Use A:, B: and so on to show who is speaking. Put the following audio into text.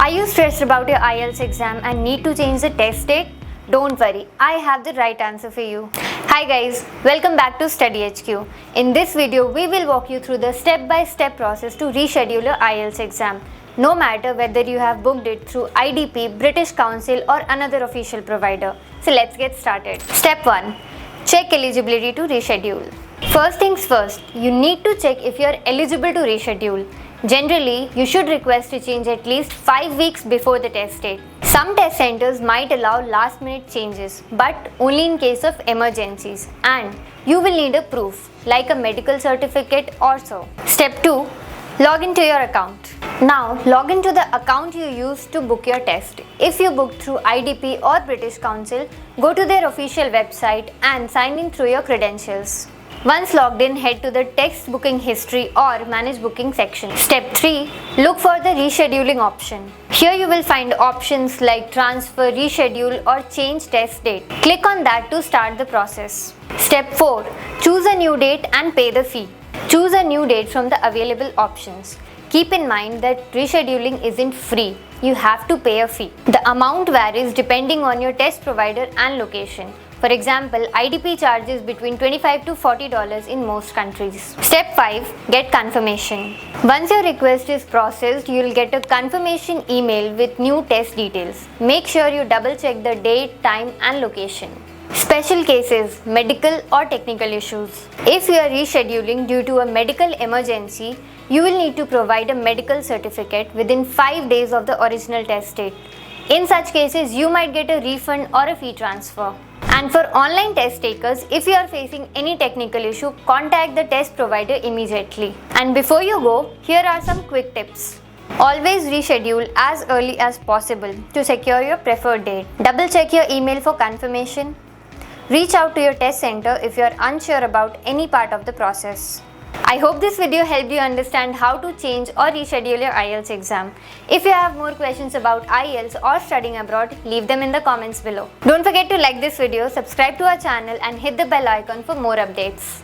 A: Are you stressed about your IELTS exam and need to change the test date? Don't worry, I have the right answer for you. Hi guys, welcome back to Study HQ. In this video, we will walk you through the step-by-step process to reschedule your IELTS exam, no matter whether you have booked it through IDP, British Council or another official provider. So let's get started. Step 1. Check eligibility to reschedule. First things first, you need to check if you are eligible to reschedule. Generally, you should request to change at least 5 weeks before the test date. Some test centers might allow last minute changes, but only in case of emergencies, and you will need a proof like a medical certificate or so. Step 2. Log into your account. Now, log into the account you used to book your test. If you booked through IDP or British Council, go to their official website and sign in through your credentials. Once logged in, head to the text booking history or manage booking section. Step 3. Look for the rescheduling option. Here you will find options like transfer, reschedule or change test date. Click on that to start the process. Step 4. Choose a new date and pay the fee. Choose a new date from the available options. Keep in mind that rescheduling isn't free. You have to pay a fee. The amount varies depending on your test provider and location. For example, IDP charges between $25 to $40 in most countries. Step 5. Get confirmation. Once your request is processed, you will get a confirmation email with new test details. Make sure you double check the date, time and location. Special cases, medical or technical issues. If you are rescheduling due to a medical emergency, you will need to provide a medical certificate within 5 days of the original test date. In such cases, you might get a refund or a fee transfer. And for online test takers, if you are facing any technical issue, contact the test provider immediately. And before you go, here are some quick tips. Always reschedule as early as possible to secure your preferred date. Double check your email for confirmation. Reach out to your test center if you are unsure about any part of the process. I hope this video helped you understand how to change or reschedule your IELTS exam. If you have more questions about IELTS or studying abroad, leave them in the comments below. Don't forget to like this video, subscribe to our channel and hit the bell icon for more updates.